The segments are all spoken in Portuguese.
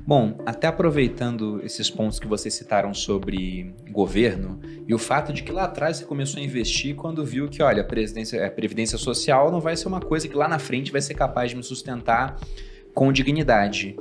Bom, até aproveitando esses pontos que vocês citaram sobre governo e o fato de que lá atrás você começou a investir quando viu que, olha, a Previdência Social não vai ser uma coisa que lá na frente vai ser capaz de me sustentar com dignidade.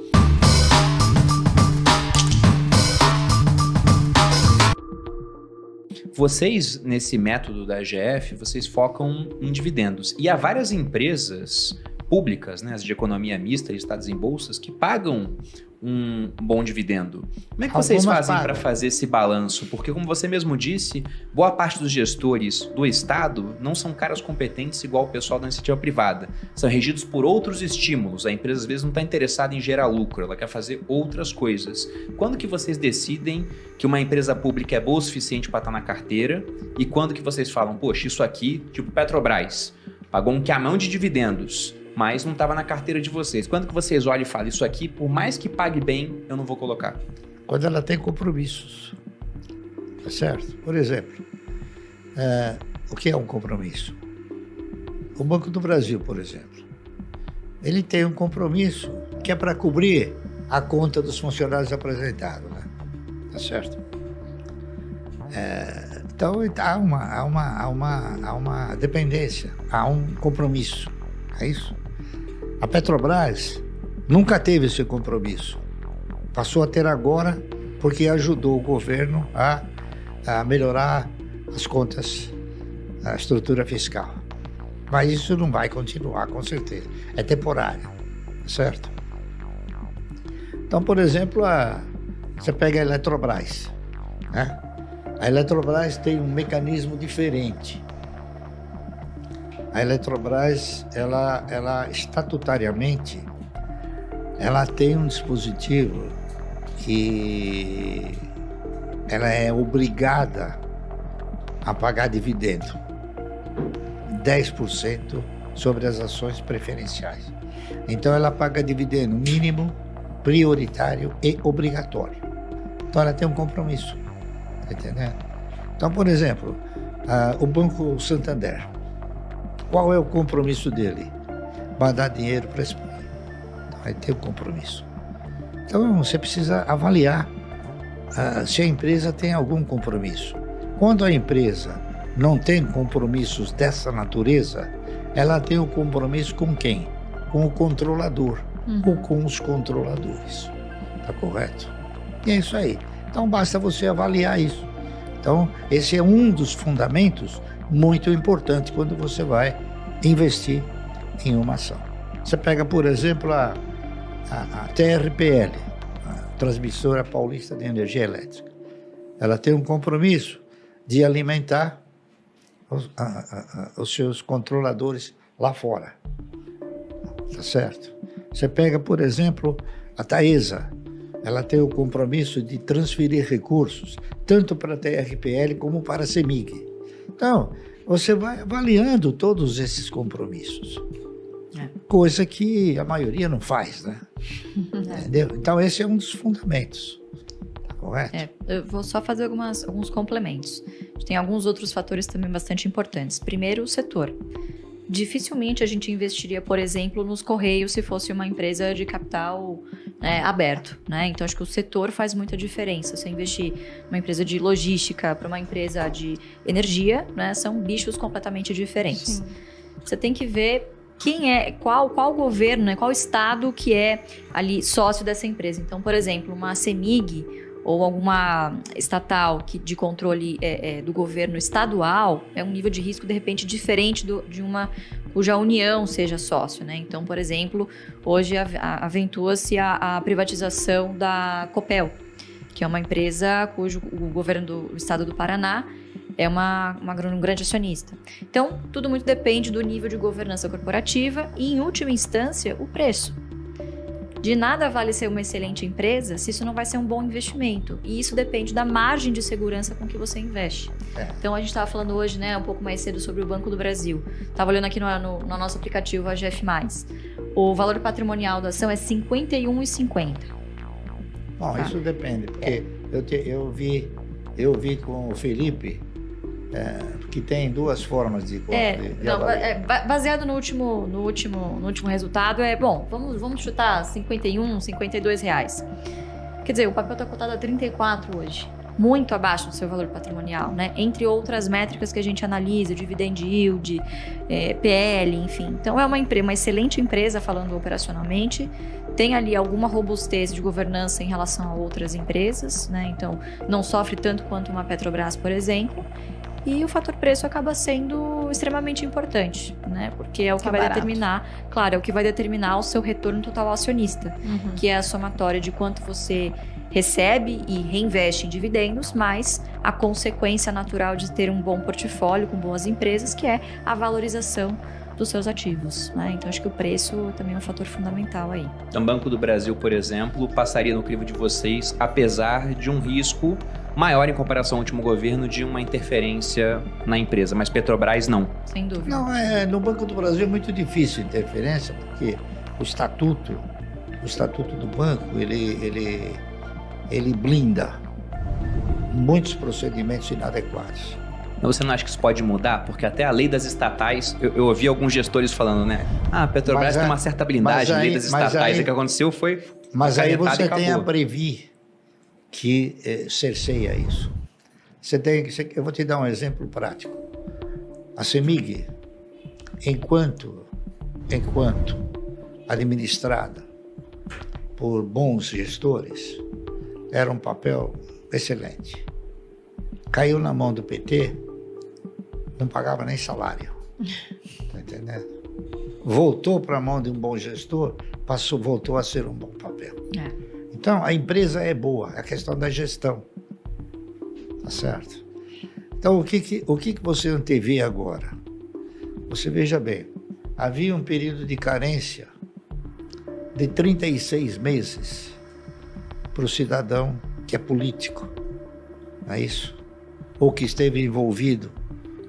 Vocês, nesse método da AGF, vocês focam em dividendos. E há várias empresas públicas, né, as de economia mista, listadas em bolsas, que pagam um bom dividendo. Como é que vocês fazem para fazer esse balanço? Porque, como você mesmo disse, boa parte dos gestores do Estado não são caras competentes igual o pessoal da iniciativa privada. São regidos por outros estímulos. A empresa, às vezes, não está interessada em gerar lucro, ela quer fazer outras coisas. Quando que vocês decidem que uma empresa pública é boa o suficiente para estar na carteira? E quando que vocês falam, poxa, isso aqui, tipo Petrobras, pagou um camão de dividendos, mas não estava na carteira de vocês. Quando que vocês olham e falam, isso aqui, por mais que pague bem, eu não vou colocar? Quando ela tem compromissos, tá certo? Por exemplo, o que é um compromisso? O Banco do Brasil, por exemplo, ele tem um compromisso que é para cobrir a conta dos funcionários apresentados, né? Tá certo? Então, há uma dependência, há um compromisso, é isso? A Petrobras nunca teve esse compromisso. Passou a ter agora porque ajudou o governo a melhorar as contas, a estrutura fiscal. Mas isso não vai continuar, com certeza. É temporário, certo? Então, por exemplo, você pega a Eletrobras, né? A Eletrobras tem um mecanismo diferente. A Eletrobras, ela estatutariamente, ela tem um dispositivo que ela é obrigada a pagar dividendo, 10% sobre as ações preferenciais. Então ela paga dividendo mínimo, prioritário e obrigatório. Então ela tem um compromisso, tá entendendo? Então, por exemplo, o Banco Santander, qual é o compromisso dele? Vai dar dinheiro para a Espanha. Então, vai ter um compromisso. Então, você precisa avaliar se a empresa tem algum compromisso. Quando a empresa não tem compromissos dessa natureza, ela tem um compromisso com quem? Com o controlador ou com os controladores. Tá correto? E é isso aí. Então, basta você avaliar isso. Então, esse é um dos fundamentos muito importante quando você vai investir em uma ação. Você pega, por exemplo, a TRPL, a Transmissora Paulista de Energia Elétrica. Ela tem um compromisso de alimentar os seus controladores lá fora. Tá certo? Você pega, por exemplo, a Taesa. Ela tem o compromisso de transferir recursos, tanto para a TRPL como para a CEMIG. Então, você vai avaliando todos esses compromissos. Coisa que a maioria não faz, né? Entendeu? Então, esse é um dos fundamentos. Tá correto? Eu vou só fazer alguns complementos. Tem alguns outros fatores também bastante importantes. Primeiro, o setor. Dificilmente a gente investiria, por exemplo, nos Correios se fosse uma empresa de capital aberto, né? Então, acho que o setor faz muita diferença. Você investir numa empresa de logística para uma empresa de energia, né? São bichos completamente diferentes. Sim. Você tem que ver qual governo, né? Qual estado que é ali sócio dessa empresa. Então, por exemplo, uma CEMIG ou alguma estatal de controle do governo estadual, é um nível de risco, de repente, diferente de uma cuja União seja sócio, né? Então, por exemplo, hoje aventua-se a privatização da Copel, que é uma empresa cujo o governo do estado do Paraná é um grande acionista. Então, tudo muito depende do nível de governança corporativa e, em última instância, o preço. De nada vale ser uma excelente empresa se isso não vai ser um bom investimento. E isso depende da margem de segurança com que você investe. Então, a gente estava falando hoje, né, um pouco mais cedo sobre o Banco do Brasil. Estava olhando aqui no nosso aplicativo AGF+. O valor patrimonial da ação é R$ 51,50. Bom, isso depende, porque eu vi com o Felipe que tem duas formas de avaliar. Baseado no último resultado, vamos chutar R$51, R$52. Quer dizer, o papel está cotado a 34 hoje. Muito abaixo do seu valor patrimonial, né? Entre outras métricas que a gente analisa, dividend yield, PL, enfim. Então, é uma excelente empresa, falando operacionalmente, tem ali alguma robustez de governança em relação a outras empresas, né? Então, não sofre tanto quanto uma Petrobras, por exemplo. E o fator preço acaba sendo extremamente importante, né? Porque é o que vai determinar, claro, é o que vai determinar o seu retorno total ao acionista, que é a somatória de quanto você recebe e reinveste em dividendos, mais a consequência natural de ter um bom portfólio com boas empresas, que é a valorização dos seus ativos, né? Então, acho que o preço também é um fator fundamental aí. Então, Banco do Brasil, por exemplo, passaria no crivo de vocês, apesar de um risco maior em comparação ao último governo de uma interferência na empresa, mas Petrobras não. Sem dúvida. Não, no Banco do Brasil é muito difícil interferência, porque o estatuto do banco, ele blinda muitos procedimentos inadequados. Mas você não acha que isso pode mudar? Porque até a lei das estatais, eu ouvi alguns gestores falando, né? A Petrobras tem uma certa blindagem, a lei das estatais. O que aconteceu foi... Mas aí você tem a Previ, que cerceia isso. Eu vou te dar um exemplo prático. A CEMIG, enquanto administrada por bons gestores, era um papel excelente. Caiu na mão do PT, não pagava nem salário. Tá entendendo? Voltou para a mão de um bom gestor, voltou a ser um bom papel. Então, a empresa é boa, é a questão da gestão. Tá certo? Então, o que você antevê agora? Você veja bem, havia um período de carência de 36 meses para o cidadão que é político, não é isso? Ou que esteve envolvido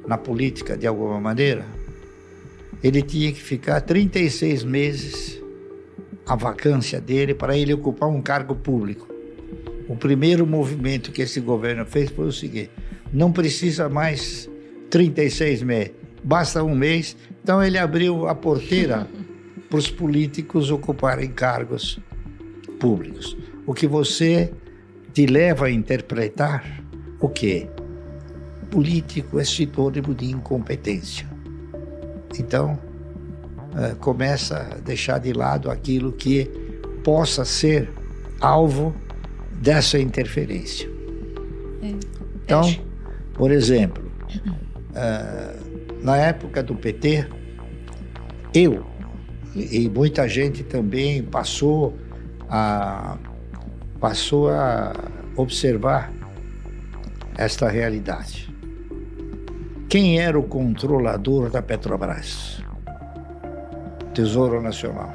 na política de alguma maneira. Ele tinha que ficar 36 meses a vacância dele para ele ocupar um cargo público. O primeiro movimento que esse governo fez foi o seguinte: não precisa mais 36 meses, basta um mês. Então ele abriu a porteira para os políticos ocuparem cargos públicos. O que você te leva a interpretar o quê? Político é sinônimo de incompetência. Então, começa a deixar de lado aquilo que possa ser alvo dessa interferência. Então, por exemplo, na época do PT, eu e muita gente também passou a observar esta realidade. Quem era o controlador da Petrobras? Tesouro Nacional.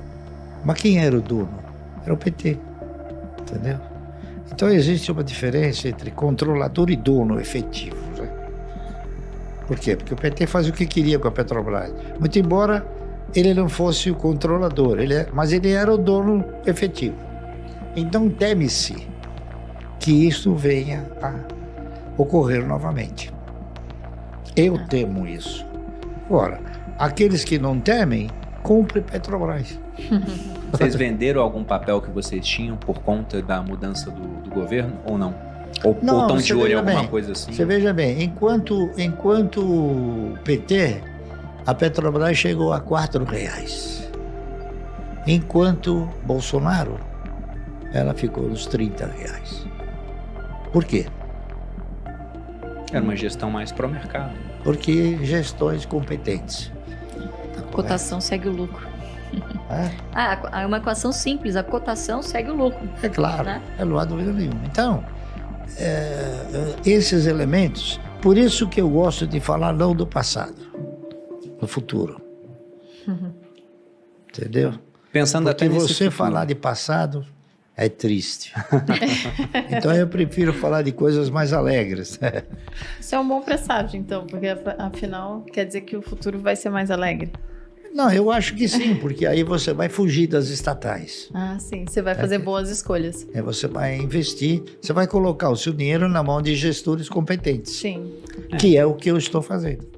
Mas quem era o dono? Era o PT. Entendeu? Então existe uma diferença entre controlador e dono efetivo. Né? Por quê? Porque o PT fazia o que queria com a Petrobras. Muito embora ele não fosse o controlador, mas ele era o dono efetivo. Então teme-se que isso venha a ocorrer novamente. Eu temo isso. Agora, aqueles que não temem, compre Petrobras. Vocês venderam algum papel que vocês tinham por conta da mudança do governo ou não? Ou estão de olho em alguma coisa assim? Você veja bem, enquanto PT, a Petrobras chegou a R$4. Enquanto Bolsonaro, ela ficou nos R$30. Por quê? Era uma gestão mais pró-mercado. Porque gestões competentes. A cotação segue o lucro. É uma equação simples, a cotação segue o lucro. É claro, né? Não há dúvida nenhuma. Então, esses elementos, por isso que eu gosto de falar não do passado, do futuro. Entendeu? Pensando porque até nesse você falar de passado é triste. Então eu prefiro falar de coisas mais alegres. Isso é um bom presságio, então, porque afinal quer dizer que o futuro vai ser mais alegre. Não, eu acho que sim, porque aí você vai fugir das estatais. Ah, sim. Você vai fazer boas escolhas. Você vai investir, você vai colocar o seu dinheiro na mão de gestores competentes. Sim. Que é o que eu estou fazendo.